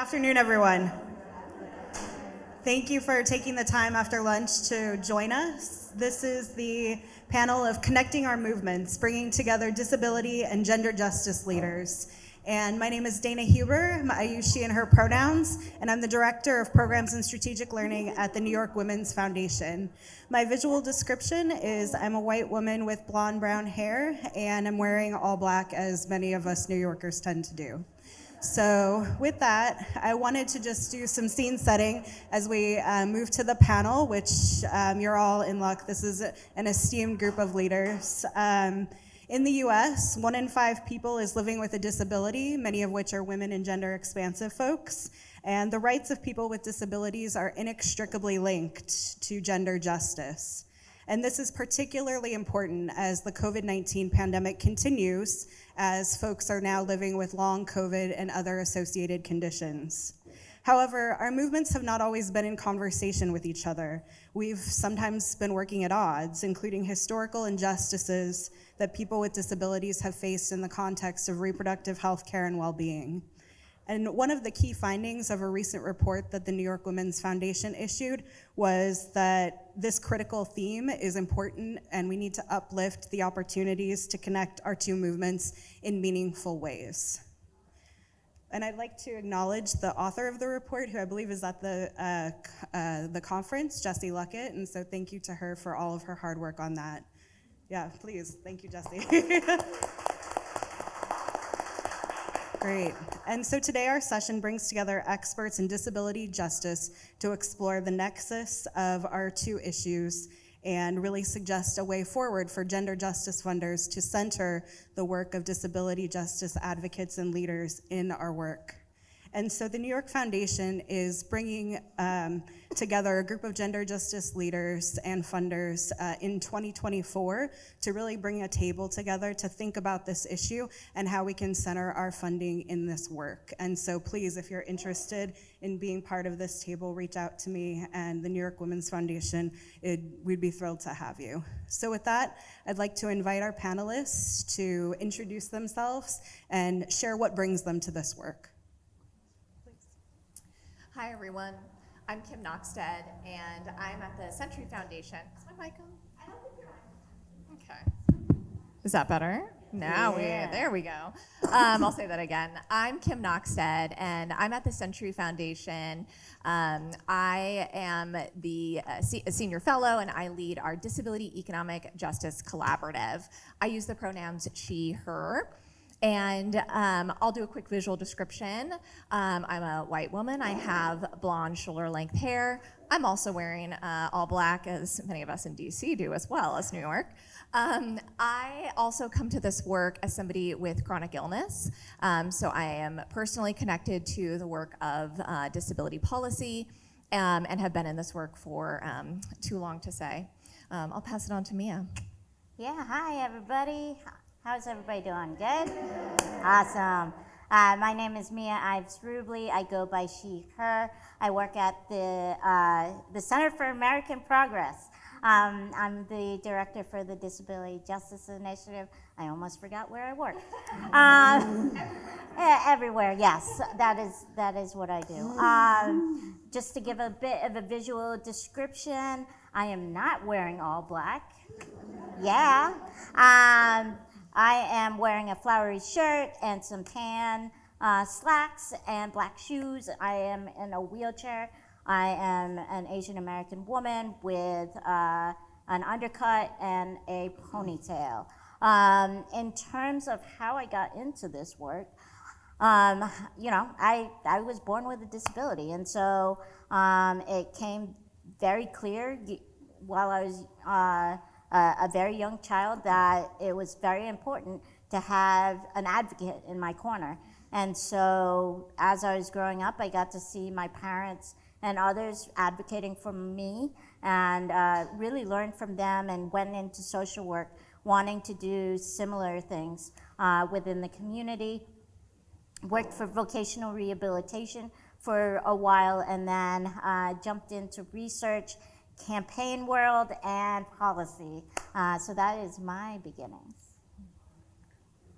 afternoon, everyone. Thank you for taking the time after lunch to join us. This is the panel of Connecting Our Movements, bringing together disability and gender justice leaders. And my name is Dana Huber. I use she and her pronouns, and I'm the Director of Programs and Strategic Learning at the New York Women's Foundation. My visual description is I'm a white woman with blonde brown hair, and I'm wearing all black, as many of us New Yorkers tend to do. So with that, I wanted to just do some scene setting as we move to the panel, which you're all in luck. This is an esteemed group of leaders. In the US, 1 in 5 people is living with a disability, many of which are women and gender expansive folks. And the rights of people with disabilities are inextricably linked to gender justice. And this is particularly important as the COVID-19 pandemic continues, as folks are now living with long COVID and other associated conditions. However, our movements have not always been in conversation with each other. We've sometimes been working at odds, including historical injustices that people with disabilities have faced in the context of reproductive health care and well-being. And one of the key findings of a recent report that the New York Women's Foundation issued was that this critical theme is important and we need to uplift the opportunities to connect our two movements in meaningful ways. And I'd like to acknowledge the author of the report, who I believe is at the conference, Jessie Luckett, and so thank you to her for all of her hard work on that. Yeah, please, thank you, Jessie. Great. And so today our session brings together experts in disability justice to explore the nexus of our two issues and really suggest a way forward for gender justice funders to center the work of disability justice advocates and leaders in our work. And so the New York Foundation is bringing together a group of gender justice leaders and funders in 2024 to really bring a table together to think about this issue and how we can center our funding in this work. And so please, if you're interested in being part of this table, reach out to me and the New York Women's Foundation. We'd be thrilled to have you. So with that, I'd like to invite our panelists to introduce themselves and share what brings them to this work. Hi, everyone. I'm Kim Knackstedt, and I'm at the Century Foundation. Is my mic on? I don't think you're on. Okay. Is that better? Now there we go. I'll say that again. I'm Kim Knackstedt, and I'm at the Century Foundation. I am a senior fellow, and I lead our Disability Economic Justice Collaborative. I use the pronouns she, her. And I'll do a quick visual description. I'm a white woman. I have blonde shoulder-length hair. I'm also wearing all black, as many of us in DC do, as well as New York. I also come to this work as somebody with chronic illness. So I am personally connected to the work of disability policy and have been in this work for too long to say. I'll pass it on to Mia. Yeah, hi, everybody. How's everybody doing? Good? Awesome. My name is Mia Ives-Rublee. I go by she, her. I work at the Center for American Progress. I'm the director for the Disability Justice Initiative. I almost forgot where I work. Everywhere, yes. That is what I do. Just to give a bit of a visual description, I am not wearing all black. Yeah. I am wearing a flowery shirt and some tan slacks and black shoes. I am in a wheelchair. I am an Asian American woman with an undercut and a ponytail. In terms of how I got into this work, I was born with a disability, and so it came very clear while I was a very young child that it was very important to have an advocate in my corner. And so as I was growing up, I got to see my parents and others advocating for me and really learned from them and went into social work wanting to do similar things within the community. Worked for vocational rehabilitation for a while and then jumped into research, campaign world, and policy. So that is my beginnings.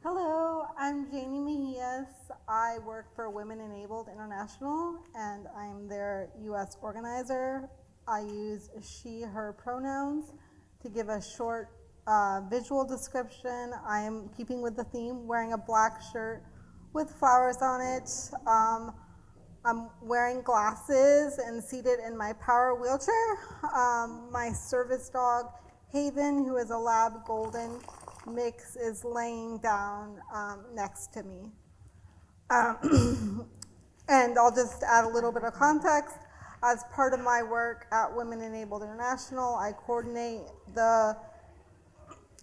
Hello, I'm Janie Mejias. I work for Women Enabled International, and I'm their U.S. organizer. I use she, her pronouns. To give a short visual description, I am keeping with the theme, wearing a black shirt with flowers on it. I'm wearing glasses and seated in my power wheelchair. My service dog, Haven, who is a lab golden mix, is laying down next to me. And I'll just add a little bit of context. As part of my work at Women Enabled International, I coordinate the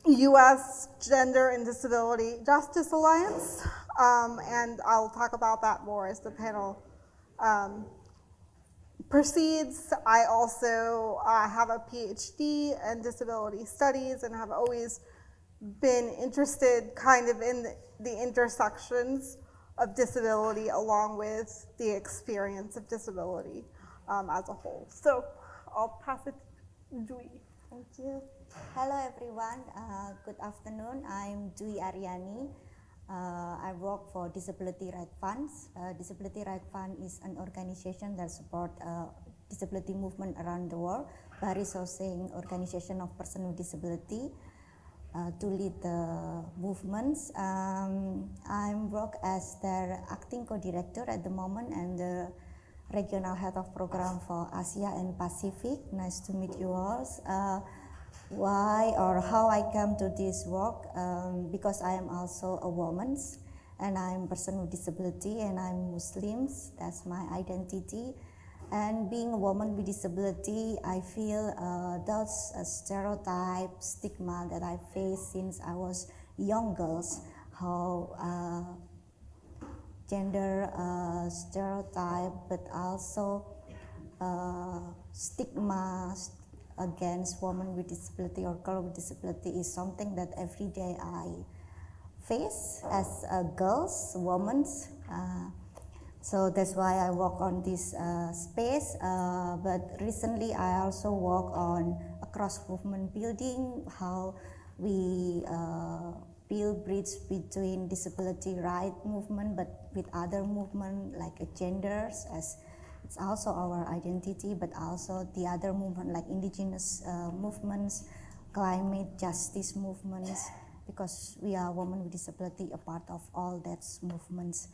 U.S. Gender and Disability Justice Alliance, and I'll talk about that more as the panel proceeds. I also have a PhD in disability studies and have always been interested kind of in the intersections of disability along with the experience of disability as a whole. So I'll pass it to Dwi. Thank you. Hello everyone, good afternoon. I'm Dwi Ariyani. I work for Disability Rights Funds. Disability Rights Fund is an organization that supports disability movement around the world by resourcing organization of persons with disability to lead the movements. I work as their acting co-director at the moment and the regional head of program for Asia and Pacific. Nice to meet you all. Why or how I come to this work? Because I am also a woman and I'm a person with disability and I'm Muslim. That's my identity. And being a woman with disability, I feel those stereotypes, stigma that I faced since I was young girls, how gender stereotype, but also stigma against women with disability or girl with disability is something that every day I face as a girls, women. So that's why I work on this space. But recently I also work on across movement building, how we build bridge between disability right movement, but with other movement like genders, as it's also our identity, but also the other movement like indigenous movements, climate justice movements, because we are women with disability, a part of all that movements.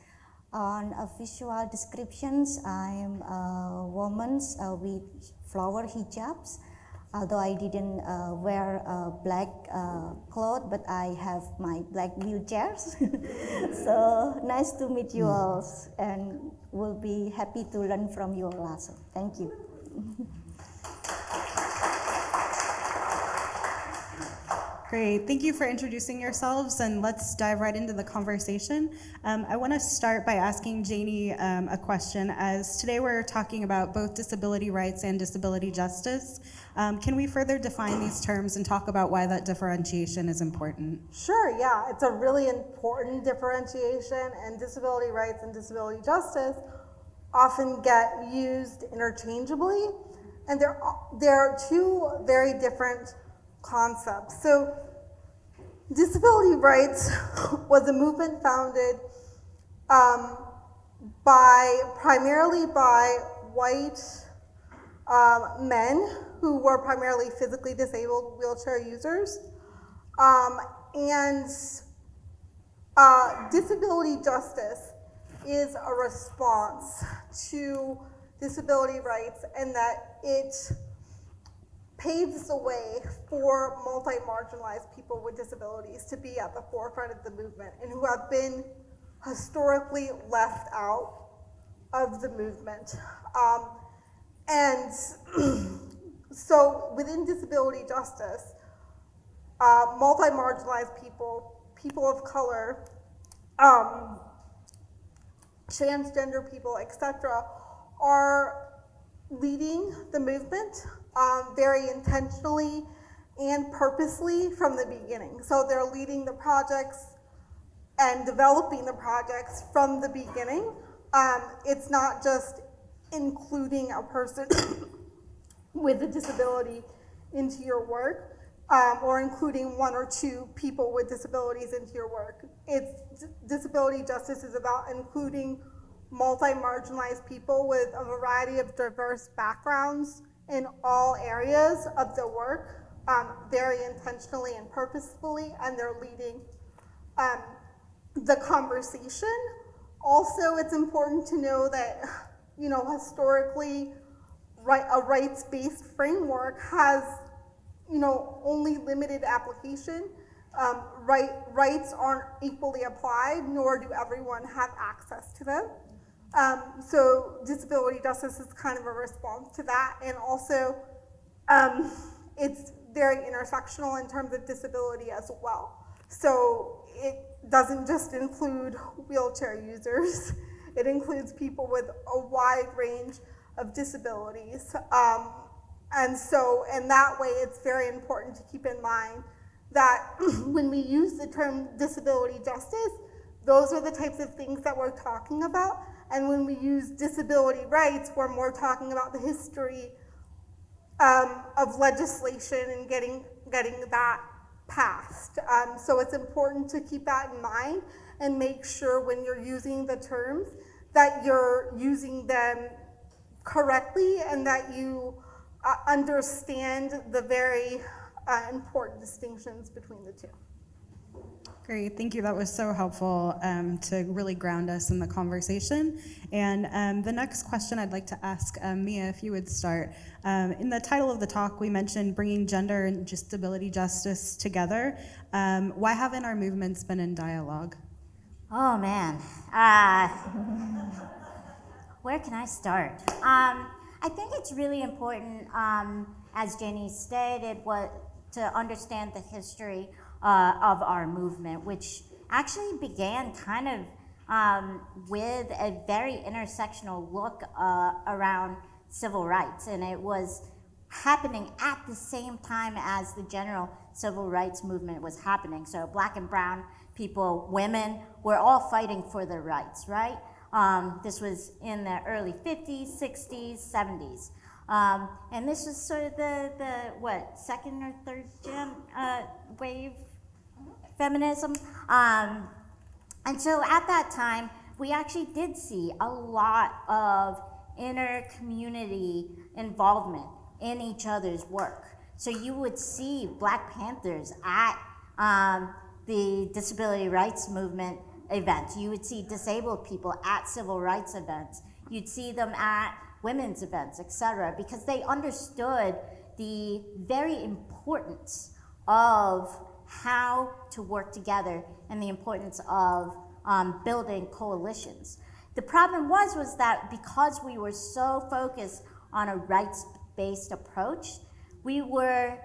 On visual descriptions, I'm a woman with flower hijabs. Although I didn't wear black clothes, but I have my black wheelchairs. So nice to meet you all, and we'll be happy to learn from you all also. Thank you. Great, thank you for introducing yourselves, and let's dive right into the conversation. I want to start by asking Janie a question, as today we're talking about both disability rights and disability justice. Can we further define these terms and talk about why that differentiation is important? Sure, yeah, it's a really important differentiation, and disability rights and disability justice often get used interchangeably, and they're two very different concepts. So disability rights was a movement founded primarily by white men who were primarily physically disabled wheelchair users. And disability justice is a response to disability rights, and that it paves the way for multi-marginalized people with disabilities to be at the forefront of the movement and who have been historically left out of the movement. And so within disability justice, multi-marginalized people, people of color, transgender people, etc., are leading the movement very intentionally and purposely from the beginning. So they're leading the projects and developing the projects from the beginning. It's not just including a person with a disability into your work. or including one or two people with disabilities into your work. Disability justice is about including multi-marginalized people with a variety of diverse backgrounds in all areas of their work, very intentionally and purposefully, and they're leading the conversation. Also, it's important to know that, historically, a rights-based framework has, only limited application. Rights aren't equally applied, nor do everyone have access to them. So disability justice is kind of a response to that, and also it's very intersectional in terms of disability as well. So it doesn't just include wheelchair users, it includes people with a wide range of disabilities. And so in that way, it's very important to keep in mind that when we use the term disability justice, those are the types of things that we're talking about. And when we use disability rights, we're more talking about the history of legislation and getting that passed. So it's important to keep that in mind and make sure when you're using the terms that you're using them correctly and that you understand the very important distinctions between the two. Great, thank you. That was so helpful to really ground us in the conversation. And the next question I'd like to ask Mia, if you would start. In the title of the talk, we mentioned bringing gender and disability justice together. Why haven't our movements been in dialogue? Oh man, where can I start? I think it's really important, as Janie stated, to understand the history of our movement, which actually began kind of with a very intersectional look around civil rights, and it was happening at the same time as the general civil rights movement was happening. So Black and brown people, women, were all fighting for their rights, right? This was in the early 50s, 60s, 70s. And this was sort of the second or third wave feminism. And so at that time, we actually did see a lot of inter-community involvement in each other's work. So you would see Black Panthers at the disability rights movement events. You would see disabled people at civil rights events. You'd see them at women's events, etc., because they understood the very importance of how to work together and the importance of building coalitions. The problem was that because we were so focused on a rights-based approach, we were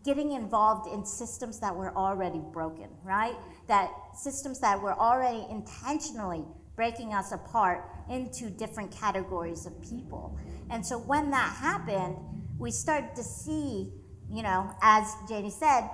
getting involved in systems that were already broken, right? That systems that were already intentionally breaking us apart into different categories of people. And so when that happened, we started to see, as Janie said,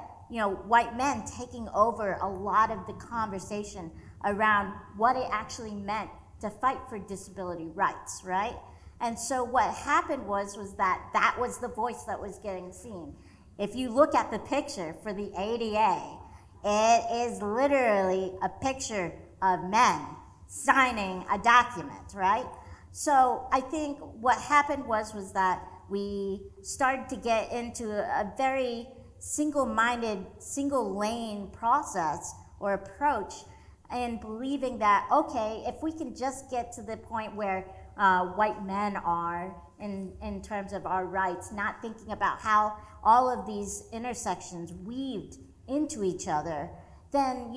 white men taking over a lot of the conversation around what it actually meant to fight for disability rights, right? And so what happened was that was the voice that was getting seen. If you look at the picture for the ADA, it is literally a picture of men signing a document, right? So I think what happened was that we started to get into a very single-minded, single-lane process or approach, and believing that, okay, if we can just get to the point where white men are in terms of our rights, not thinking about how all of these intersections weaved into each other, then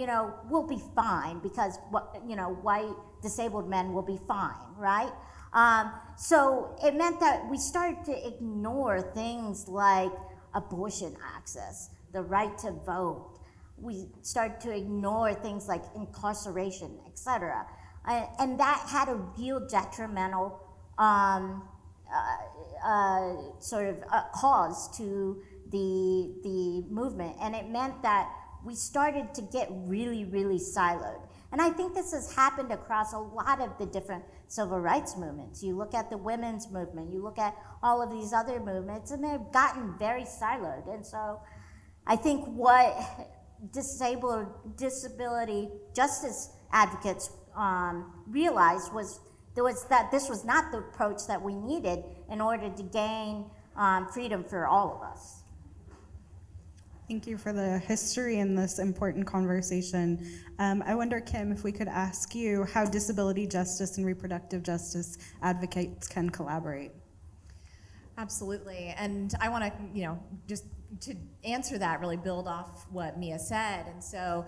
we'll be fine, because white disabled men will be fine, right? So it meant that we started to ignore things like abortion access, the right to vote. We started to ignore things like incarceration, etc. And that had a real detrimental cause to the movement. And it meant that we started to get really, really siloed. And I think this has happened across a lot of the different civil rights movements. You look at the women's movement, you look at all of these other movements, and they've gotten very siloed. And so I think what disability justice advocates realized was that this was not the approach that we needed in order to gain freedom for all of us. Thank you for the history in this important conversation. I wonder, Kim, if we could ask you how disability justice and reproductive justice advocates can collaborate. Absolutely, and I want to, just to answer that, really build off what Mia said, and so,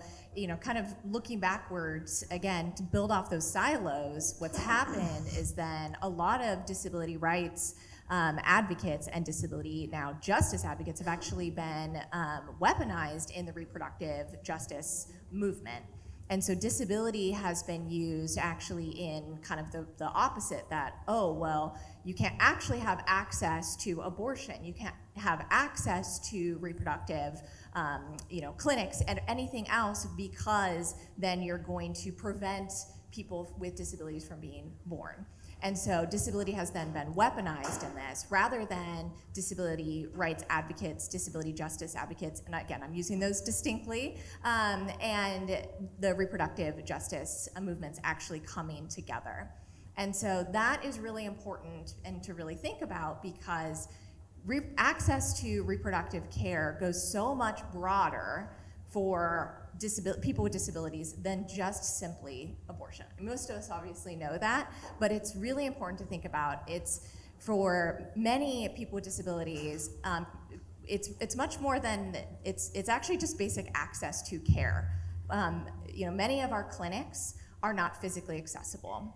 kind of looking backwards again to build off those silos. What's happened is then a lot of disability rights advocates and disability now justice advocates have actually been weaponized in the reproductive justice movement. And so disability has been used actually in kind of the opposite, that, oh, well, you can't actually have access to abortion. You can't have access to reproductive clinics and anything else, because then you're going to prevent people with disabilities from being born. And so disability has then been weaponized in this, rather than disability rights advocates, disability justice advocates, and again, I'm using those distinctly, and the reproductive justice movements actually coming together. And so that is really important and to really think about, because access to reproductive care goes so much broader for people with disabilities than just simply abortion. And most of us obviously know that, but it's really important to think about. It's for many people with disabilities, it's much more than, it's actually just basic access to care. Many of our clinics are not physically accessible.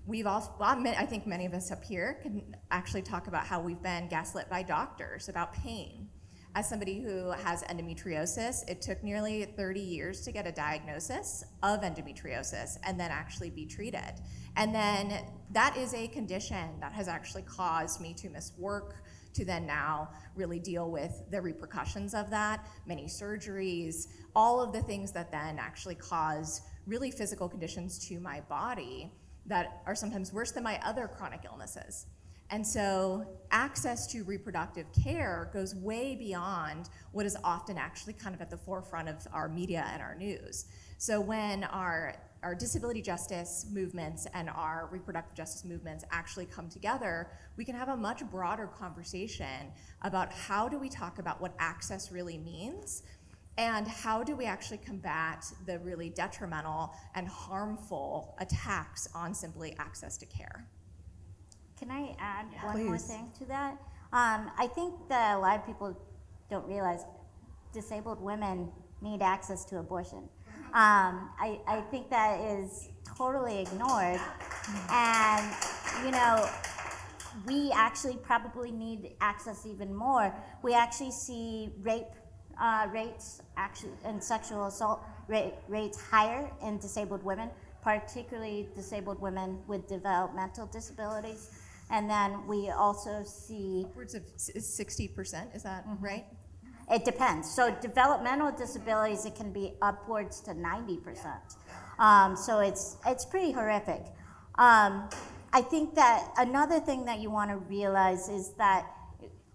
I think many of us up here can actually talk about how we've been gaslit by doctors about pain. As somebody who has endometriosis, it took nearly 30 years to get a diagnosis of endometriosis and then actually be treated. And then that is a condition that has actually caused me to miss work, to then now really deal with the repercussions of that, many surgeries, all of the things that then actually cause really physical conditions to my body that are sometimes worse than my other chronic illnesses. And so access to reproductive care goes way beyond what is often actually kind of at the forefront of our media and our news. So when our disability justice movements and our reproductive justice movements actually come together, we can have a much broader conversation about how do we talk about what access really means, and how do we actually combat the really detrimental and harmful attacks on simply access to care. Can I add one Please. more thing to that? I think that a lot of people don't realize disabled women need access to abortion. I think that is totally ignored. And, we actually probably need access even more. We actually see rape rates and sexual assault rates higher in disabled women, particularly disabled women with developmental disabilities. And then we also see Upwards of 60%, is that right? it depends. So developmental disabilities, it can be upwards to 90%. So it's pretty horrific. I think that another thing that you want to realize is that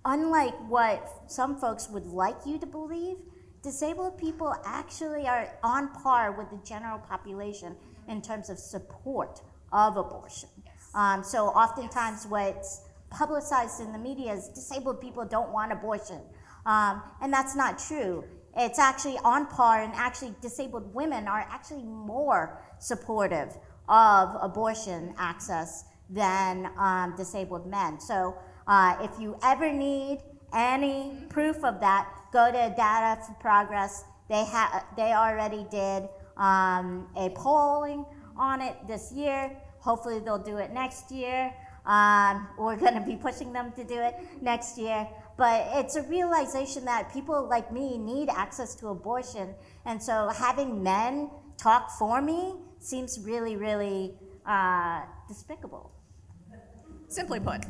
unlike what some folks would like you to believe, disabled people actually are on par with the general population in terms of support of abortion. So oftentimes what's publicized in the media is disabled people don't want abortion. And that's not true. It's actually on par, and actually disabled women are actually more supportive of abortion access than disabled men. So if you ever need any proof of that, go to Data for Progress. They already did a polling on it this year. Hopefully they'll do it next year. We're going to be pushing them to do it next year. But it's a realization that people like me need access to abortion. And so having men talk for me seems really, really despicable. Simply put.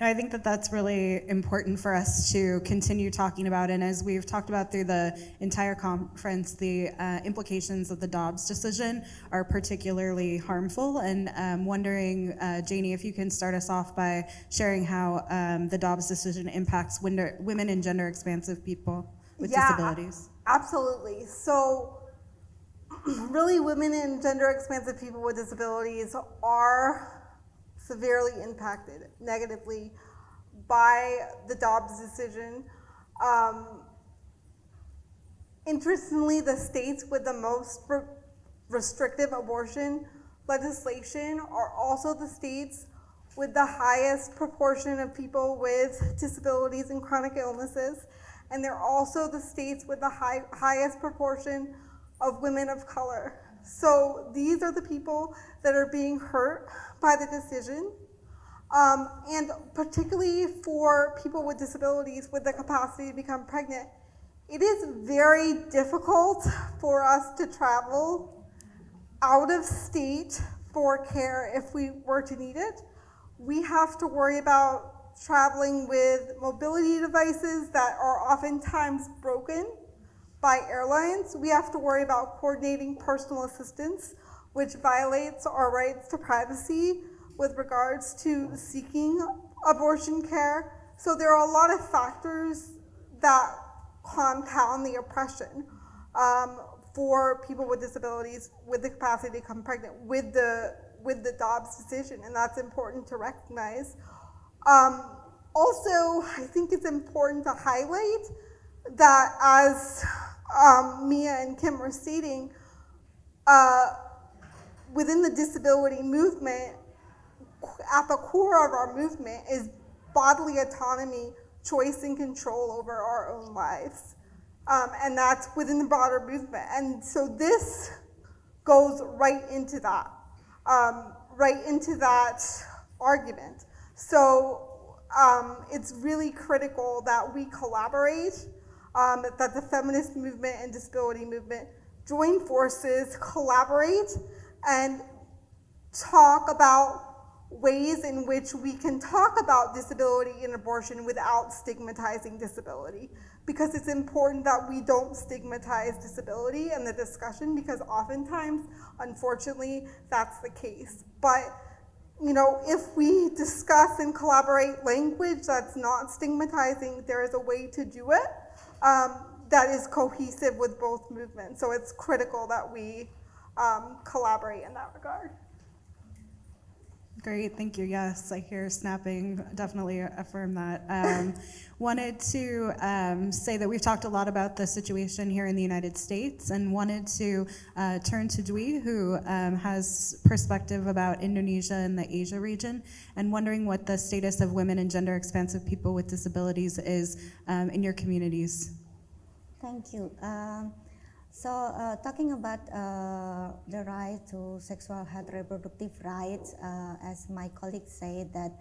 I think that that's really important for us to continue talking about. And as we've talked about through the entire conference, the implications of the Dobbs decision are particularly harmful. And wondering, Janie, if you can start us off by sharing how the Dobbs decision impacts women and gender expansive people with disabilities. Absolutely. So really, women and gender expansive people with disabilities are severely impacted negatively by the Dobbs decision. Interestingly, the states with the most restrictive abortion legislation are also the states with the highest proportion of people with disabilities and chronic illnesses, and they're also the states with the highest proportion of women of color. So these are the people that are being hurt by the decision. And particularly for people with disabilities with the capacity to become pregnant, it is very difficult for us to travel out of state for care if we were to need it. We have to worry about traveling with mobility devices that are oftentimes broken by airlines. We have to worry about coordinating personal assistance, which violates our rights to privacy with regards to seeking abortion care. So there are a lot of factors that compound the oppression for people with disabilities with the capacity to become pregnant with the Dobbs decision, and that's important to recognize. Also, I think it's important to highlight that, as Mia and Kim were stating, within the disability movement, at the core of our movement is bodily autonomy, choice and control over our own lives. And that's within the broader movement. And so this goes right into that argument. So it's really critical that we collaborate, that the feminist movement and disability movement join forces, collaborate, and talk about ways in which we can talk about disability and abortion without stigmatizing disability. Because it's important that we don't stigmatize disability in the discussion, because oftentimes, unfortunately, that's the case. But if we discuss and collaborate language that's not stigmatizing, there is a way to do it that is cohesive with both movements. So it's critical that we collaborate in that regard. Great, thank you. Yes, I hear snapping. Definitely affirm that. Wanted to say that we've talked a lot about the situation here in the United States, and wanted to turn to Dwi, who has perspective about Indonesia and the Asia region, and wondering what the status of women and gender expansive people with disabilities is in your communities. Thank you. So talking about the right to sexual health reproductive rights, as my colleague said, that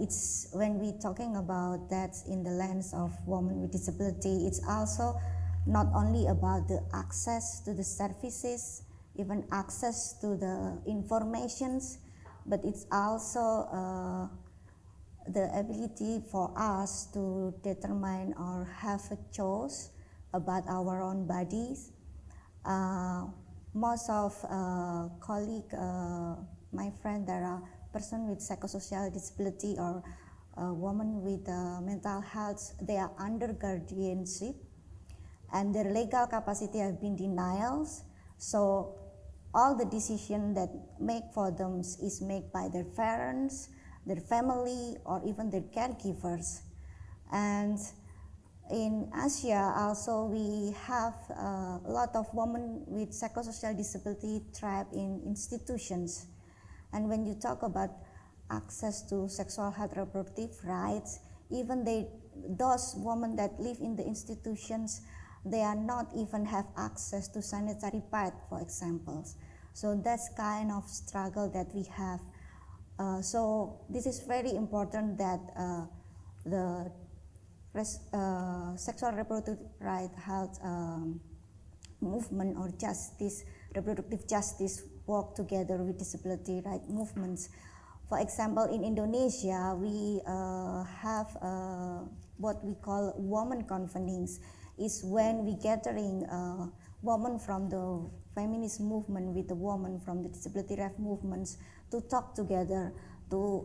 it's when we talking about that in the lens of women with disability, it's also not only about the access to the services, even access to the informations, but it's also the ability for us to determine or have a choice about our own bodies. Most of colleague, my friend, there are person with psychosocial disability or women with mental health. They are under guardianship, and their legal capacity have been denied. So all the decision that make for them is made by their parents, their family, or even their caregivers. And in Asia, also, we have a lot of women with psychosocial disability trapped in institutions. And when you talk about access to sexual health reproductive rights, even those women that live in the institutions, they are not even have access to sanitary pad, for example. So that's kind of struggle that we have. So this is very important that the sexual reproductive right health movement or justice, reproductive justice, work together with disability right movements. For example, in Indonesia, we have what we call women convenings. Is when we gathering women from the feminist movement with the women from the disability rights movements to talk together, to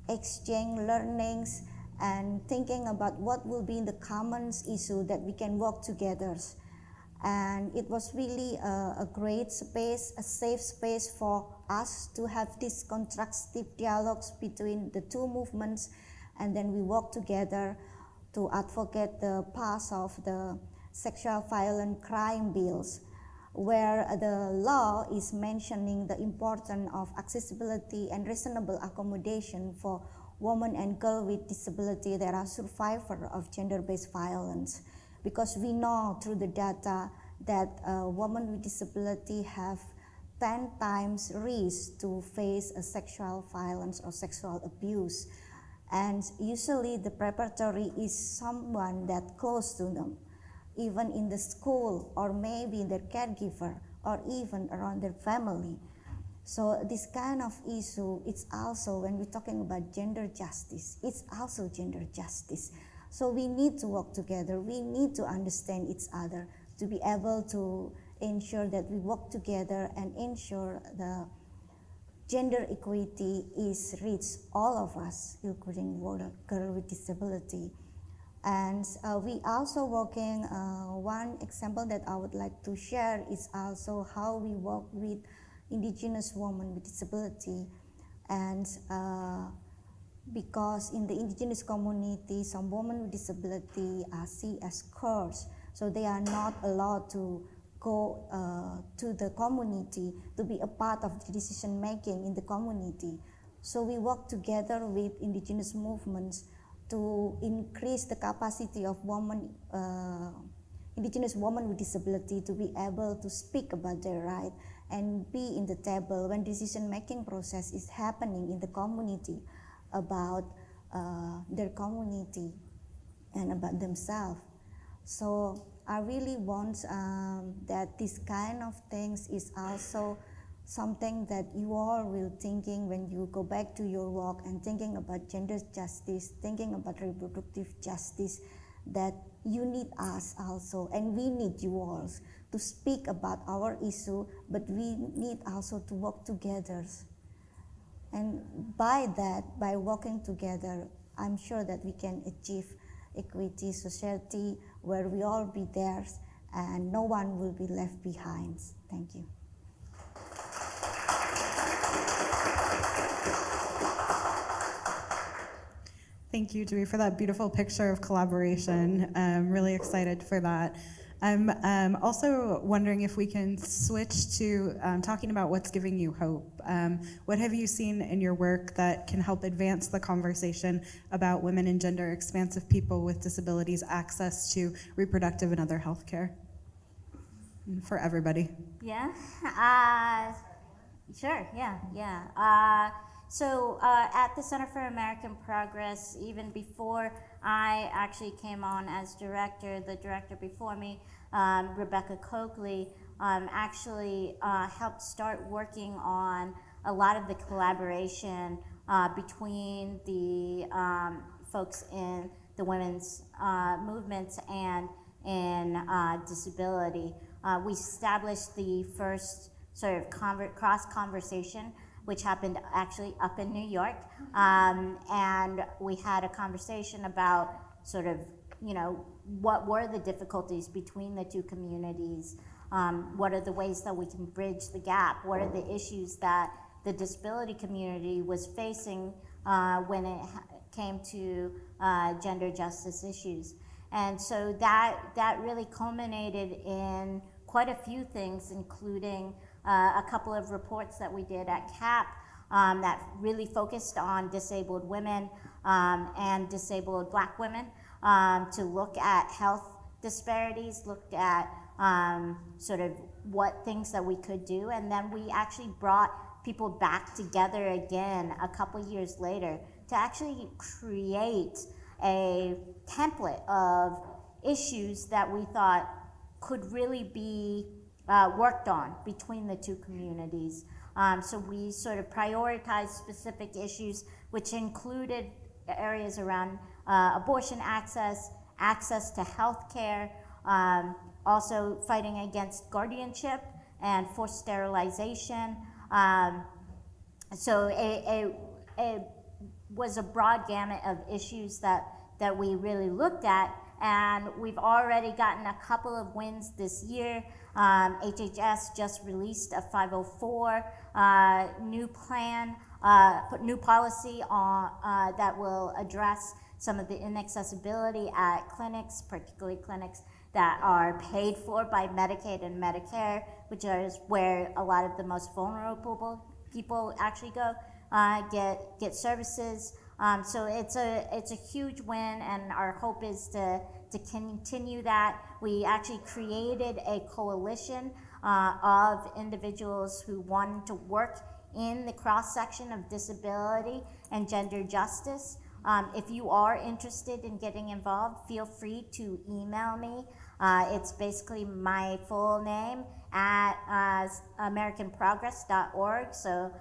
exchange learnings and thinking about what will be the common issue that we can work together. And it was really a great space, a safe space for us to have these constructive dialogues between the two movements, and then we work together to advocate the pass of the sexual violence crime bills, where the law is mentioning the importance of accessibility and reasonable accommodation for women and girls with disability that are survivors of gender-based violence. Because we know through the data that women with disability have 10 times risk to face a sexual violence or sexual abuse. And usually the preparatory is someone that close to them, even in the school or maybe their caregiver or even around their family. So this kind of issue, it's also, when we're talking about gender justice, it's also gender justice. So we need to work together, we need to understand each other to be able to ensure that we work together and ensure the gender equity is reached all of us, including girls with disability. And we also working, one example that I would like to share is also how we work with indigenous women with disability. And because in the indigenous community, some women with disability are seen as cursed, so they are not allowed to go to the community to be a part of the decision making in the community. So we work together with indigenous movements to increase the capacity of women, indigenous women with disability to be able to speak about their right and be in the table when decision making process is happening in the community about their community and about themselves. So I really want that this kind of things is also something that you all will thinking when you go back to your work and thinking about gender justice, thinking about reproductive justice, that you need us also and we need you all to speak about our issue, but we need also to work together. And by that, by working together, I'm sure that we can achieve equity society where we all be there and no one will be left behind. Thank you. Thank you, Dwi, for that beautiful picture of collaboration. I'm really excited for that. I'm also wondering if we can switch to talking about what's giving you hope. What have you seen in your work that can help advance the conversation about women and gender expansive people with disabilities access to reproductive and other health care for everybody? Yeah, sure, yeah. So at the Center for American Progress, even before I actually came on as director, the director before me, Rebecca Coakley, actually helped start working on a lot of the collaboration between the folks in the women's movements and in disability. We established the first sort of cross conversation, which happened actually up in New York. And we had a conversation about sort of, what were the difficulties between the two communities? What are the ways that we can bridge the gap? What are the issues that the disability community was facing when it came to gender justice issues? And so that really culminated in quite a few things, including a couple of reports that we did at CAP that really focused on disabled women and disabled Black women to look at health disparities, looked at sort of what things that we could do, and then we actually brought people back together again a couple years later to actually create a template of issues that we thought could really be worked on between the two communities. So we sort of prioritized specific issues, which included areas around abortion access, access to health care, also fighting against guardianship and forced sterilization. So it was a broad gamut of issues that we really looked at, and we've already gotten a couple of wins this year. HHS just released a 504 new plan, new policy on, that will address some of the inaccessibility at clinics, particularly clinics that are paid for by Medicaid and Medicare, which is where a lot of the most vulnerable people actually go get services. So it's a huge win, and our hope is to continue that. We actually created a coalition of individuals who wanted to work in the cross-section of disability and gender justice. If you are interested in getting involved, feel free to email me. It's basically my full name at americanprogress.org. So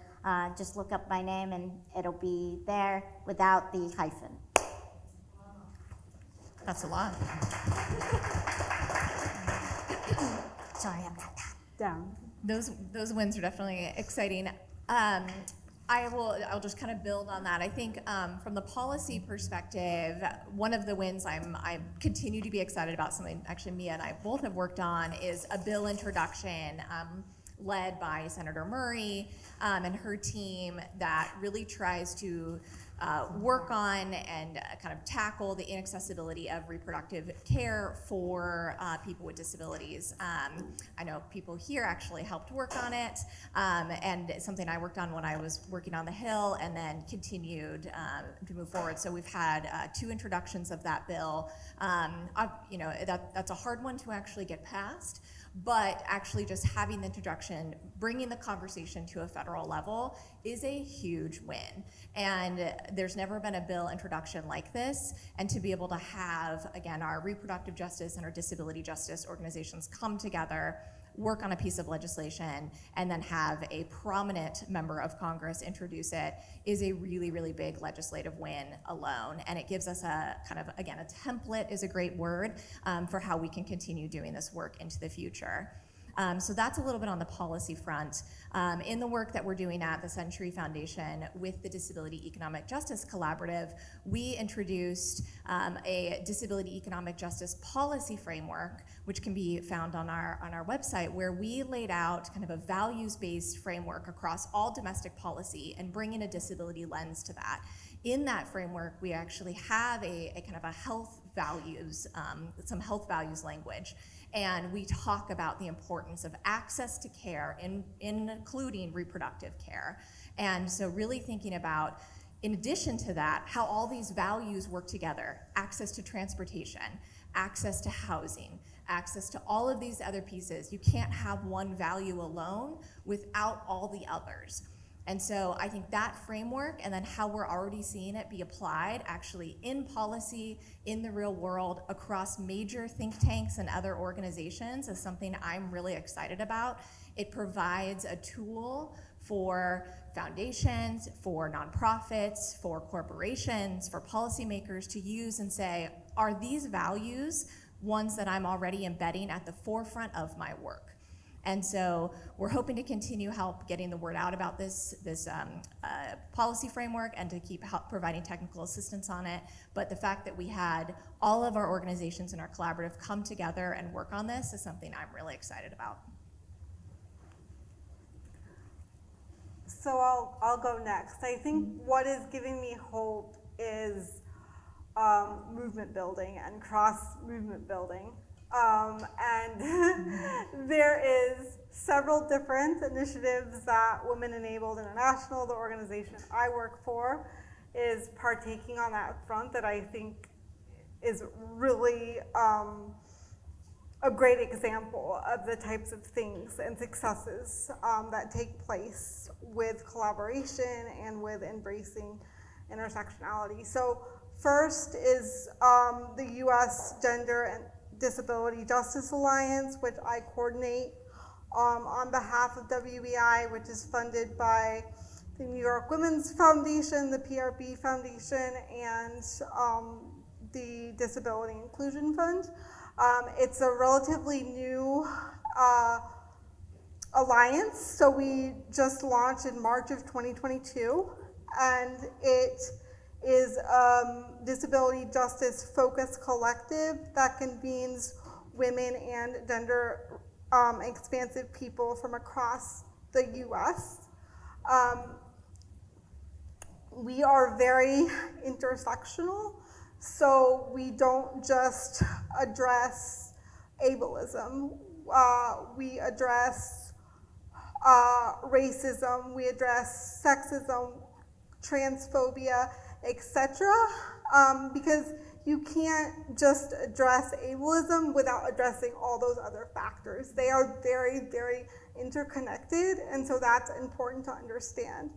just look up my name and it'll be there without the hyphen. That's a lot. Sorry, I'm not done. Down. Those wins are definitely exciting. I'll just kind of build on that. I think from the policy perspective, one of the wins I continue to be excited about, something actually Mia and I both have worked on, is a bill introduction led by Senator Murray and her team that really tries to work on and kind of tackle the inaccessibility of reproductive care for people with disabilities. I know people here actually helped work on it, and it's something I worked on when I was working on the Hill, and then continued to move forward. So we've had 2 introductions of that bill. That's a hard one to actually get passed, but actually just having the introduction, bringing the conversation to a federal level is a huge win. And there's never been a bill introduction like this, and to be able to have, again, our reproductive justice and our disability justice organizations come together, work on a piece of legislation, and then have a prominent member of Congress introduce it is a really, really big legislative win alone. And it gives us a kind of, again, a template is a great word for how we can continue doing this work into the future. So that's a little bit on the policy front. In the work that we're doing at the Century Foundation with the Disability Economic Justice Collaborative, we introduced a disability economic justice policy framework, which can be found on our website, where we laid out kind of a values-based framework across all domestic policy and bring in a disability lens to that. In that framework, we actually have a kind of a health values, some health values language. And we talk about the importance of access to care, including reproductive care. And so really thinking about, in addition to that, how all these values work together: access to transportation, access to housing, access to all of these other pieces. You can't have one value alone without all the others. And so I think that framework, and then how we're already seeing it be applied actually in policy, in the real world, across major think tanks and other organizations, is something I'm really excited about. It provides a tool for foundations, for nonprofits, for corporations, for policymakers to use and say, are these values ones that I'm already embedding at the forefront of my work? And so we're hoping to continue help getting the word out about this policy framework, and to keep providing technical assistance on it. But the fact that we had all of our organizations in our collaborative come together and work on this is something I'm really excited about. So I'll go next. I think what is giving me hope is movement building and cross movement building. And there is several different initiatives that Women Enabled International, the organization I work for, is partaking on that front, that I think is really a great example of the types of things and successes that take place with collaboration and with embracing intersectionality. So first is the U.S. Gender and Disability Justice Alliance, which I coordinate on behalf of WEI, which is funded by the New York Women's Foundation, the PRB Foundation, and the Disability Inclusion Fund. It's a relatively new alliance, so we just launched in March of 2022, and it is a disability justice focused collective that convenes women and gender expansive people from across the US. We are very intersectional, so we don't just address ableism. We address racism, we address sexism, transphobia, etc. Because you can't just address ableism without addressing all those other factors. They are very, very interconnected, and so that's important to understand.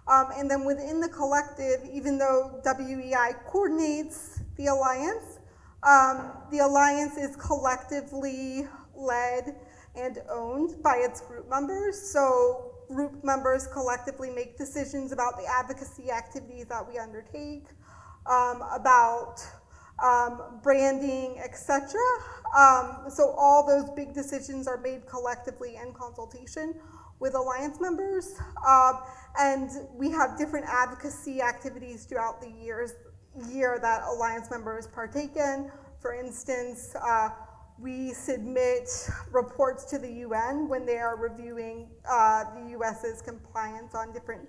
And then within the collective, even though WEI coordinates the alliance is collectively led and owned by its group members. So group members collectively make decisions about the advocacy activities that we undertake, about branding, etc. So all those big decisions are made collectively in consultation with alliance members. And we have different advocacy activities throughout the year that alliance members partake in. For instance, we submit reports to the UN when they are reviewing the US's compliance on different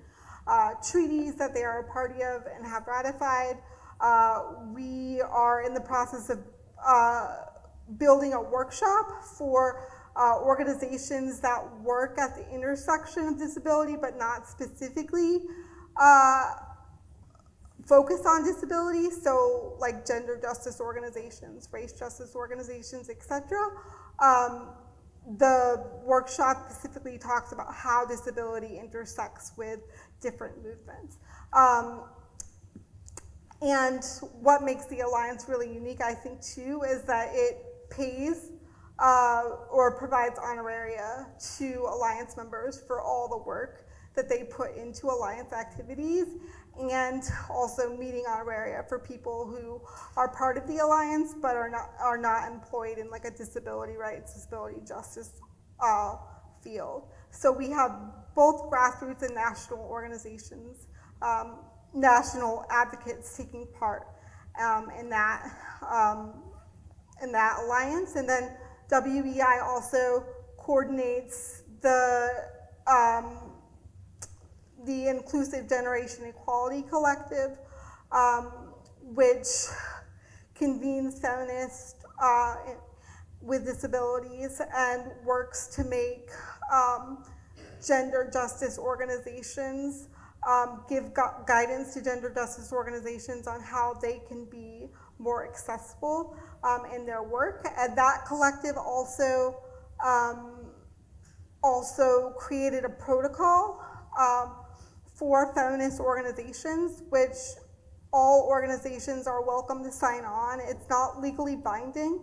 treaties that they are a party of and have ratified. We are in the process of building a workshop for organizations that work at the intersection of disability but not specifically focus on disability, so like gender justice organizations, race justice organizations, etc. The workshop specifically talks about how disability intersects with different movements. And what makes the Alliance really unique, I think, too, is that it pays or provides honoraria to Alliance members for all the work that they put into Alliance activities, and also meeting honoraria for people who are part of the Alliance but are not employed in like a disability rights, disability justice field. So we have both grassroots and national organizations, national advocates taking part in that alliance. And then WEI also coordinates the Inclusive Generation Equality Collective, which convenes feminists with disabilities and works to make gender justice organizations, give guidance to gender justice organizations on how they can be more accessible in their work. And that collective also created a protocol for feminist organizations, which all organizations are welcome to sign on. It's not legally binding,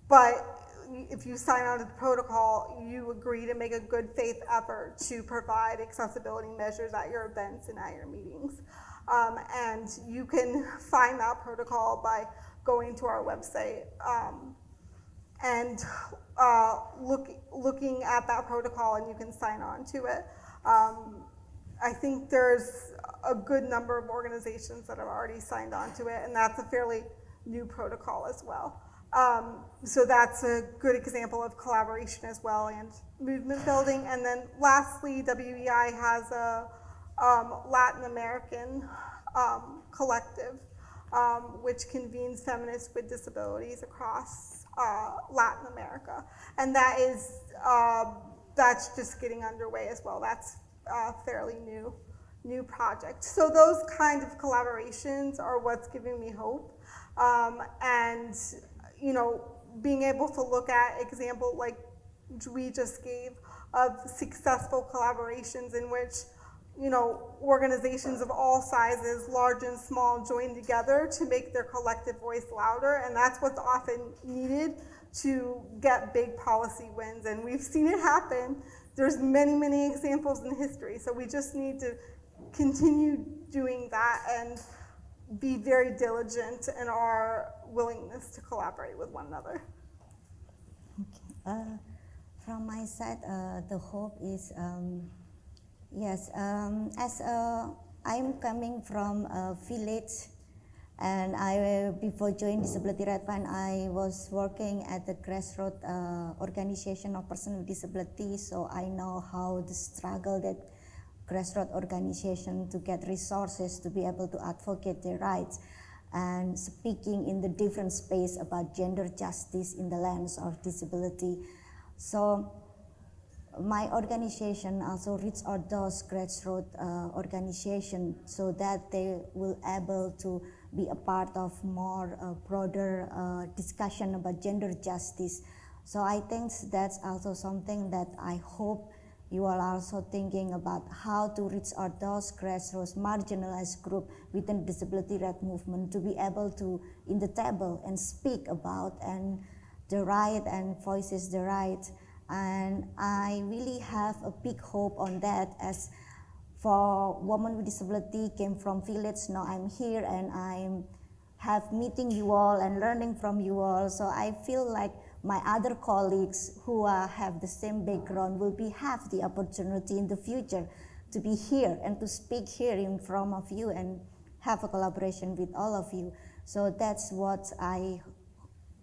but if you sign on to the protocol, you agree to make a good faith effort to provide accessibility measures at your events and at your meetings. And you can find that protocol by going to our website and looking at that protocol, and you can sign on to it. I think there's a good number of organizations that have already signed on to it, and that's a fairly new protocol as well. So that's a good example of collaboration as well and movement building. And then lastly, WEI has a Latin American collective, which convenes feminists with disabilities across Latin America. And that is, that's just getting underway as well. That's a fairly new project. So those kind of collaborations are what's giving me hope. And you know, being able to look at example like Dwi just gave of successful collaborations in which, you know, organizations of all sizes, large and small, join together to make their collective voice louder, and that's what's often needed to get big policy wins, and we've seen it happen. There's many, many examples in history, so we just need to continue doing that and be very diligent in our willingness to collaborate with one another. Okay. From my side, the hope is, yes, as I'm coming from a village, and before joining Disability Rights Fund, I was working at the grassroots organization of persons with disability, so I know how the struggle that grassroots organization to get resources to be able to advocate their rights, and speaking in the different space about gender justice in the lens of disability. So my organization also reach out those grassroots organizations so that they will able to be a part of more broader discussion about gender justice. So I think that's also something that I hope you are also thinking about, how to reach out those grassroots marginalized group within disability rights movement to be able to in the table and speak about and the right and voices the right. And I really have a big hope on that, as for women with disability came from village, now I'm here and I'm have meeting you all and learning from you all. So I feel like my other colleagues who have the same background will have the opportunity in the future to be here and to speak here in front of you and have a collaboration with all of you. So that's what I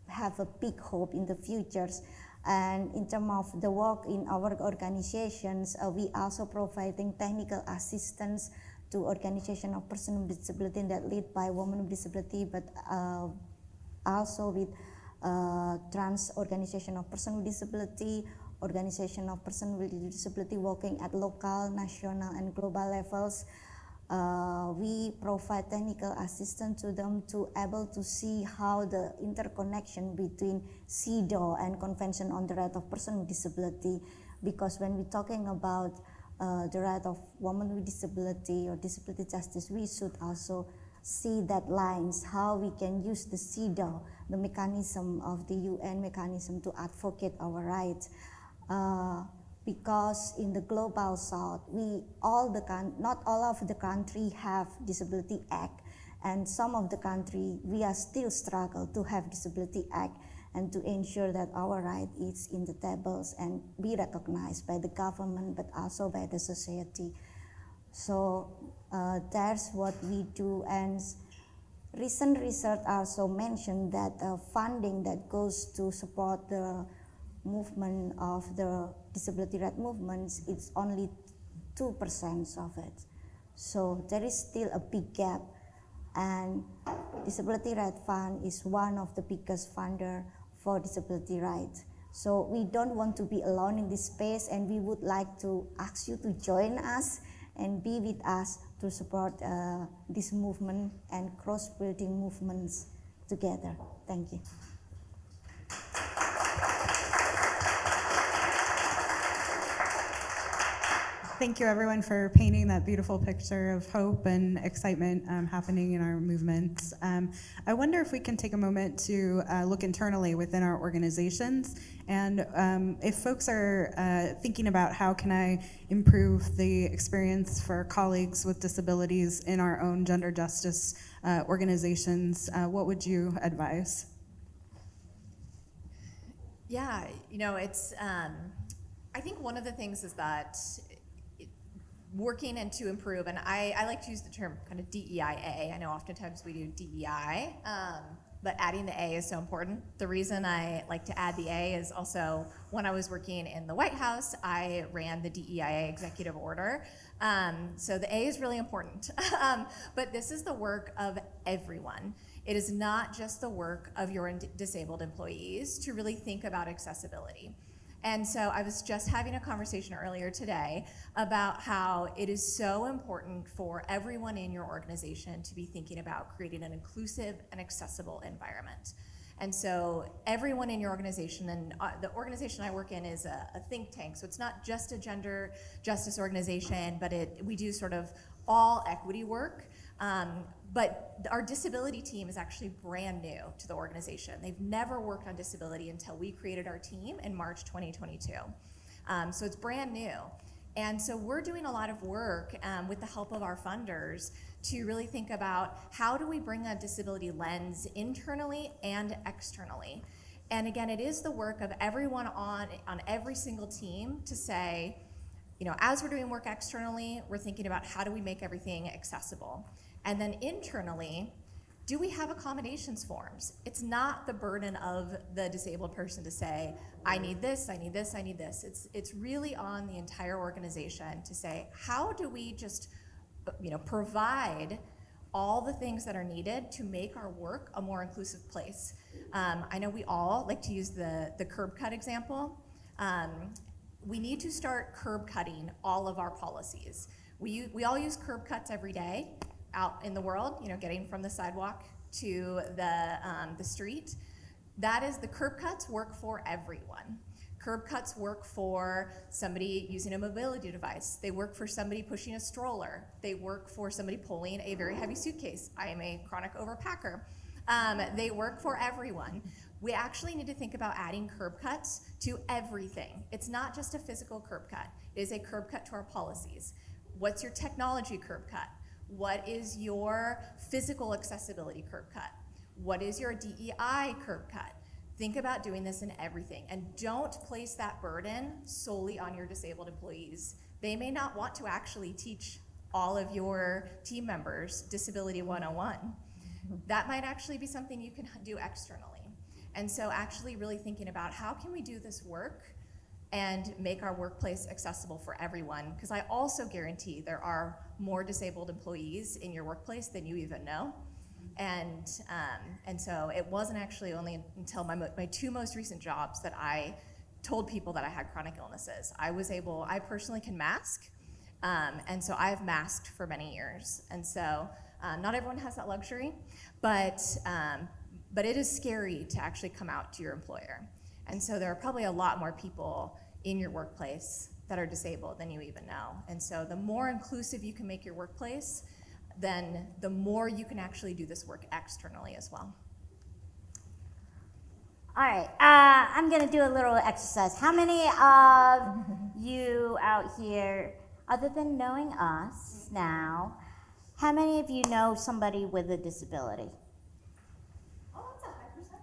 have a big hope in the futures. And in terms of the work in our organizations, we also providing technical assistance to organization of persons with disability that lead by women with disability, but also with trans organization of persons with disability, organization of persons with disability working at local, national, and global levels. We provide technical assistance to them to able to see how the interconnection between CEDAW and Convention on the Right of Persons with Disability, because when we're talking about the right of women with disability or disability justice, we should also see that lines, how we can use the CEDAW, the mechanism of the UN mechanism to advocate our rights. Because in the global south, not all of the country have disability act, and some of the country we are still struggle to have disability act and to ensure that our right is in the tables and be recognized by the government but also by the society. So that's what we do. And recent research also mentioned that funding that goes to support the movement of the disability rights movements, it's only 2% of it. So there is still a big gap, and Disability Rights Fund is one of the biggest funder for disability rights. So we don't want to be alone in this space, and we would like to ask you to join us and be with us to support this movement and cross-building movements together. Thank you. Thank you, everyone, for painting that beautiful picture of hope and excitement happening in our movements. I wonder if we can take a moment to look internally within our organizations, and if folks are thinking about how can I improve the experience for colleagues with disabilities in our own gender justice organizations, what would you advise? Yeah, it's, I think one of the things is that working and to improve, and I like to use the term kind of DEIA. I know oftentimes we do DEI, but adding the A is so important. The reason I like to add the A is also when I was working in the White House, I ran the DEIA executive order. So the A is really important. But this is the work of everyone. It is not just the work of your disabled employees to really think about accessibility. And so I was just having a conversation earlier today about how it is so important for everyone in your organization to be thinking about creating an inclusive and accessible environment. And so everyone in your organization, and the organization I work in is a think tank, so it's not just a gender justice organization, but we do sort of all equity work. But our disability team is actually brand new to the organization. They've never worked on disability until we created our team in March 2022. So it's brand new. And so we're doing a lot of work with the help of our funders to really think about how do we bring a disability lens internally and externally. And again, it is the work of everyone on every single team to say, as we're doing work externally, we're thinking about how do we make everything accessible. And then internally, do we have accommodations forms? It's not the burden of the disabled person to say, I need this, I need this, I need this. It's really on the entire organization to say, how do we just provide all the things that are needed to make our work a more inclusive place. I know we all like to use the curb cut example. We need to start curb cutting all of our policies. We all use curb cuts every day out in the world, getting from the sidewalk to the street. That is, the curb cuts work for everyone. Curb cuts work for somebody using a mobility device. They work for somebody pushing a stroller. They work for somebody pulling a very heavy suitcase. I am a chronic overpacker. They work for everyone. We actually need to think about adding curb cuts to everything. It's not just a physical curb cut. It is a curb cut to our policies. What's your technology curb cut? What is your physical accessibility curb cut? What is your DEI curb cut? Think about doing this in everything, and don't place that burden solely on your disabled employees. They may not want to actually teach all of your team members Disability 101. That might actually be something you can do externally. And so actually really thinking about how can we do this work and make our workplace accessible for everyone, because I also guarantee there are more disabled employees in your workplace than you even know. And so it wasn't actually only until my two most recent jobs that I told people that I had chronic illnesses. I personally can mask, and so I've masked for many years. And so not everyone has that luxury, but it is scary to actually come out to your employer. And so there are probably a lot more people in your workplace that are disabled than you even know. And so the more inclusive you can make your workplace, then the more you can actually do this work externally as well. All right, I'm gonna do a little exercise. How many of you out here, other than knowing us now, how many of you know somebody with a disability? Oh, that's a high percentage.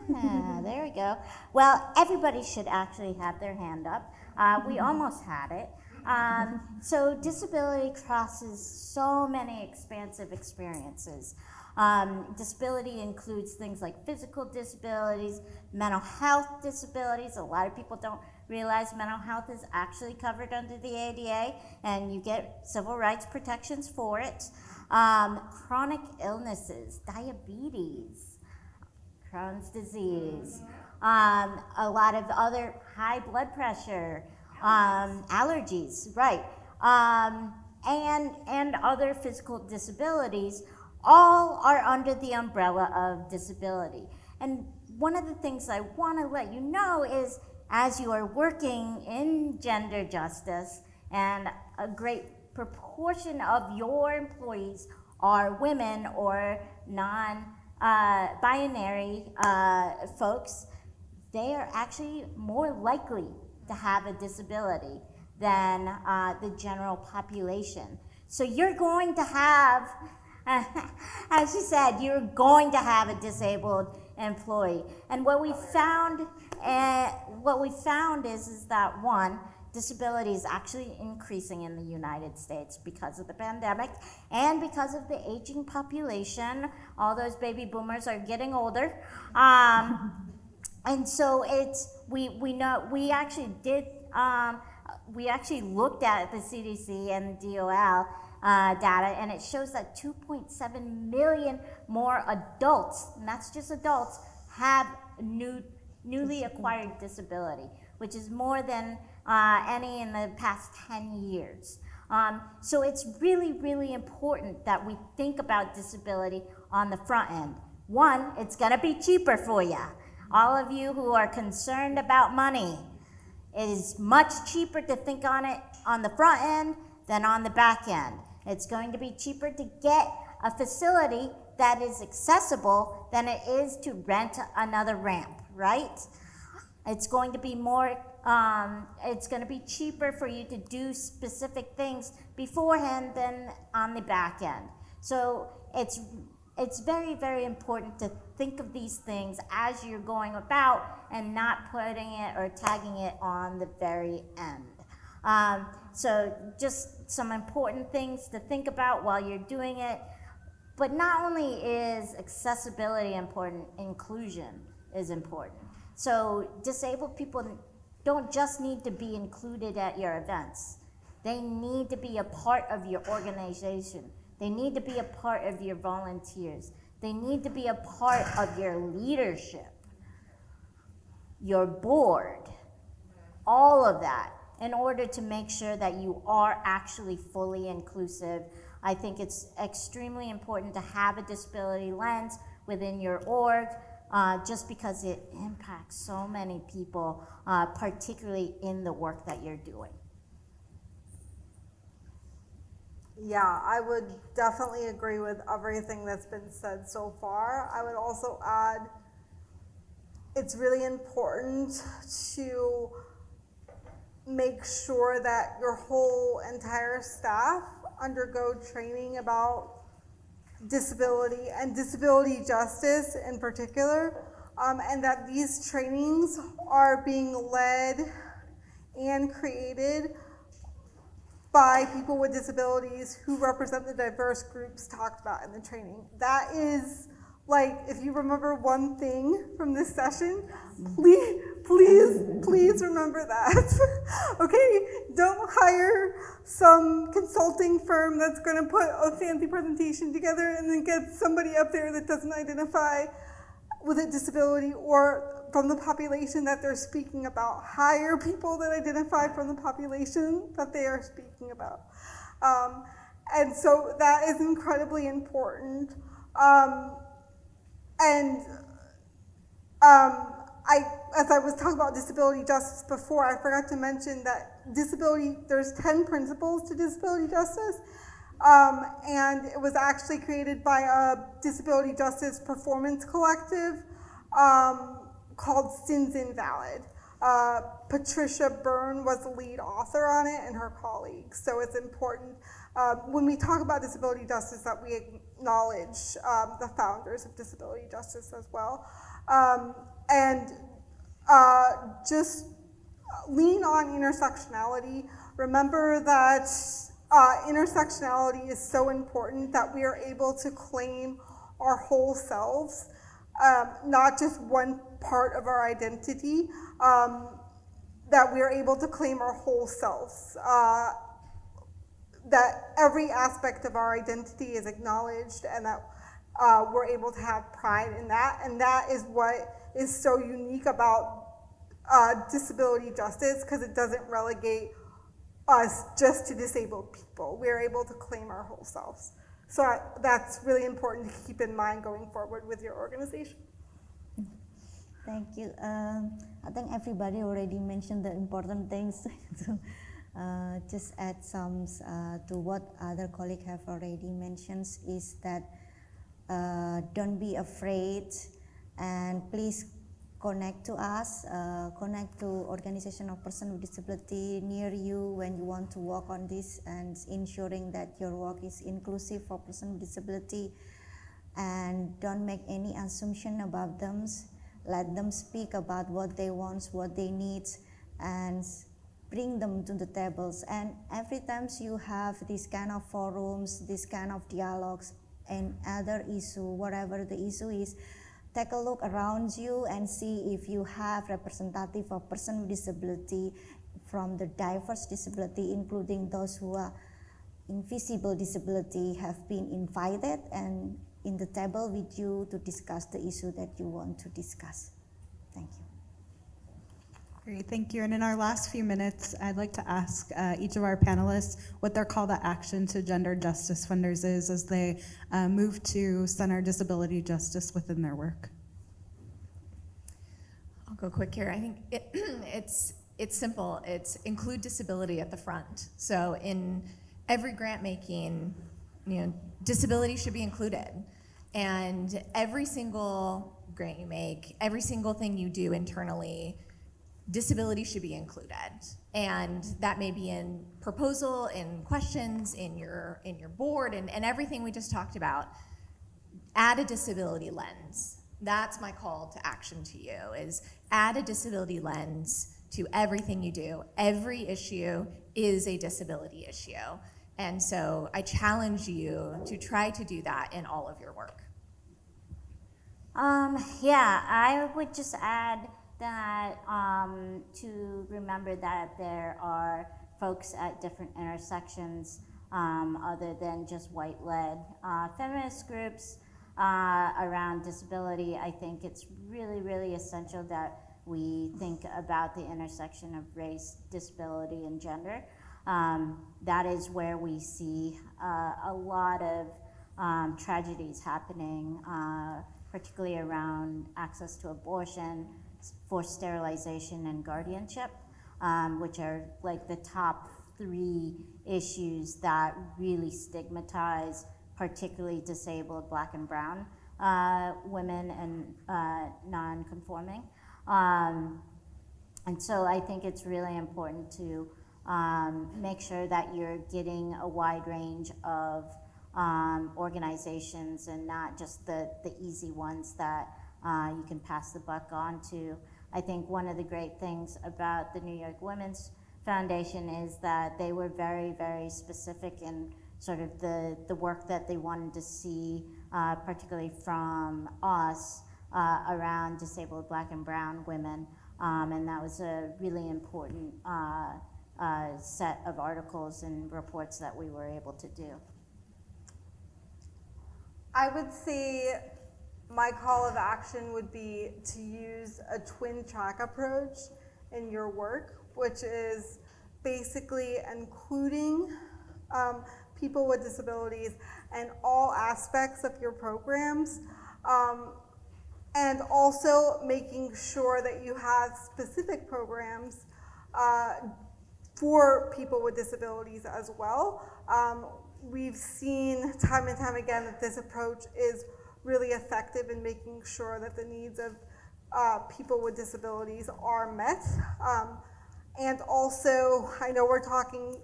Yeah, there we go. Well, everybody should actually have their hand up. We almost had it. So disability crosses so many expansive experiences. Disability includes things like physical disabilities, mental health disabilities. A lot of people don't realize mental health is actually covered under the ADA, and you get civil rights protections for it. Chronic illnesses, diabetes, Crohn's disease, a lot of other high blood pressure, allergies, right, and other physical disabilities, all are under the umbrella of disability. And one of the things I want to let you know is, as you are working in gender justice, and a great proportion of your employees are women or non-binary folks, they are actually more likely to have a disability than the general population. So you're going to have, as you said, you're going to have a disabled employee. And what we found is that, one, disability is actually increasing in the United States because of the pandemic and because of the aging population. All those baby boomers are getting older. And so we actually looked at the CDC and the DOL data, and it shows that 2.7 million more adults, and that's just adults, have newly acquired disability, which is more than any in the past 10 years. So it's really, really important that we think about disability on the front end. One, it's gonna be cheaper for you. All of you who are concerned about money, it is much cheaper to think on it on the front end than on the back end. It's going to be cheaper to get a facility that is accessible than it is to rent another ramp, right? It's going to be more, it's going to be cheaper for you to do specific things beforehand than on the back end. So it's very, very important to think of these things as you're going about and not putting it or tagging it on the very end. So just some important things to think about while you're doing it. But not only is accessibility important, inclusion is important. So disabled people don't just need to be included at your events. They need to be a part of your organization. They need to be a part of your volunteers. They need to be a part of your leadership, your board, all of that, in order to make sure that you are actually fully inclusive. I think it's extremely important to have a disability lens within your org, just because it impacts so many people, particularly in the work that you're doing. Yeah, I would definitely agree with everything that's been said so far. I would also add, it's really important to make sure that your whole entire staff undergo training about disability and disability justice in particular, and that these trainings are being led and created by people with disabilities who represent the diverse groups talked about in the training. That is, like, if you remember one thing from this session, please remember that. Okay, don't hire some consulting firm that's gonna put a fancy presentation together and then get somebody up there that doesn't identify with a disability or from the population that they're speaking about. Hire people that identify from the population that they are speaking about. And so that is incredibly important. As I was talking about disability justice before, I forgot to mention that there's 10 principles to disability justice. And it was actually created by a disability justice performance collective called Sins Invalid. Patricia Byrne was the lead author on it and her colleagues. So it's important when we talk about disability justice that we acknowledge the founders of disability justice as well. Just lean on intersectionality. Remember that intersectionality is so important that we are able to claim our whole selves, not just one part of our identity, that we are able to claim our whole selves, that every aspect of our identity is acknowledged and that we're able to have pride in that. And that is what is so unique about disability justice, because it doesn't relegate us just to disabled people. We're able to claim our whole selves. So that's really important to keep in mind going forward with your organization. Thank you. I think everybody already mentioned the important things. So, just add some to what other colleagues have already mentioned is that don't be afraid, and please connect to us, connect to organization of person with disability near you when you want to work on this and ensuring that your work is inclusive for person with disability, and don't make any assumption about them. Let them speak about what they want, what they need, and bring them to the tables. And every time you have these kind of forums, this kind of dialogues and other issue, whatever the issue is, take a look around you and see if you have representative of person with disability from the diverse disability, including those who are invisible disability, have been invited and in the table with you to discuss the issue that you want to discuss. Thank you. Great, thank you. And in our last few minutes, I'd like to ask each of our panelists what their call to action to gender justice funders is as they move to center disability justice within their work. I'll go quick here. I think it's simple. It's include disability at the front. So in every grant making, disability should be included. And every single grant you make, every single thing you do internally, disability should be included. And that may be in proposal, in questions, in your board, and everything we just talked about. Add a disability lens. That's my call to action to you, is add a disability lens to everything you do. Every issue is a disability issue. And so I challenge you to try to do that in all of your work. Yeah, I would just add that to remember that there are folks at different intersections other than just white-led feminist groups around disability. I think it's really, really essential that we think about the intersection of race, disability, and gender. That is where we see a lot of tragedies happening, particularly around access to abortion, forced sterilization, and guardianship, which are like the top 3 issues that really stigmatize particularly disabled Black and brown women and non-conforming. And so I think it's really important to make sure that you're getting a wide range of organizations and not just the easy ones that you can pass the buck on to. I think one of the great things about the New York Women's Foundation is that they were very, very specific in sort of the work that they wanted to see, particularly from us, around disabled Black and brown women. And that was a really important set of articles and reports that we were able to do. I would say my call of action would be to use a twin track approach in your work, which is basically including people with disabilities in all aspects of your programs, and also making sure that you have specific programs for people with disabilities as well. We've seen time and time again that this approach is really effective in making sure that the needs of people with disabilities are met. And also, I know we're talking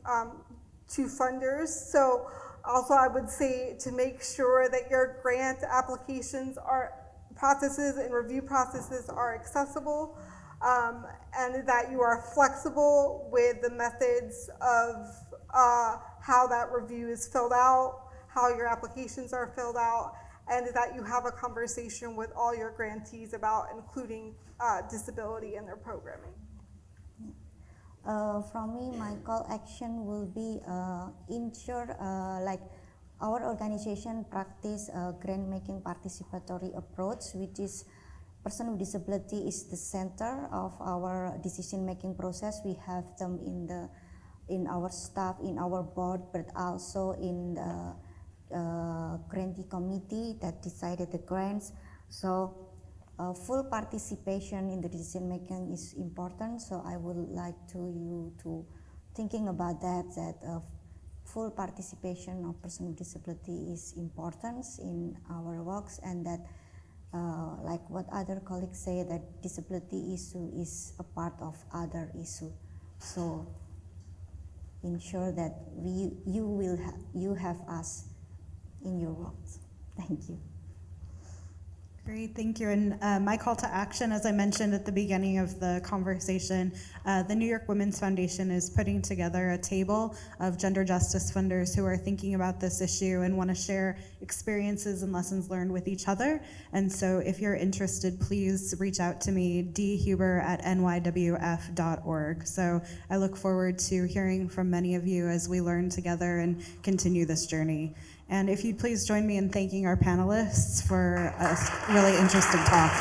to funders, so also I would say to make sure that your grant applications processes and review processes are accessible, and that you are flexible with the methods of how that review is filled out, how your applications are filled out, and that you have a conversation with all your grantees about including disability in their programming. From me, my call action will be ensure like our organization practice a grant making participatory approach, which is person with disability is the center of our decision making process. We have them in our staff, in our board, but also in the grantee committee that decided the grants. So full participation in the decision making is important. So I would like you to thinking about that full participation of person with disability is important in our works, and that like what other colleagues say, that disability issue is a part of other issue. So ensure that you have us in your works. Thank you. Great, thank you. And my call to action, as I mentioned at the beginning of the conversation, the New York Women's Foundation is putting together a table of gender justice funders who are thinking about this issue and want to share experiences and lessons learned with each other. And so if you're interested, please reach out to me, dhuber@nywf.org. So I look forward to hearing from many of you as we learn together and continue this journey. And if you'd please join me in thanking our panelists for a really interesting talk.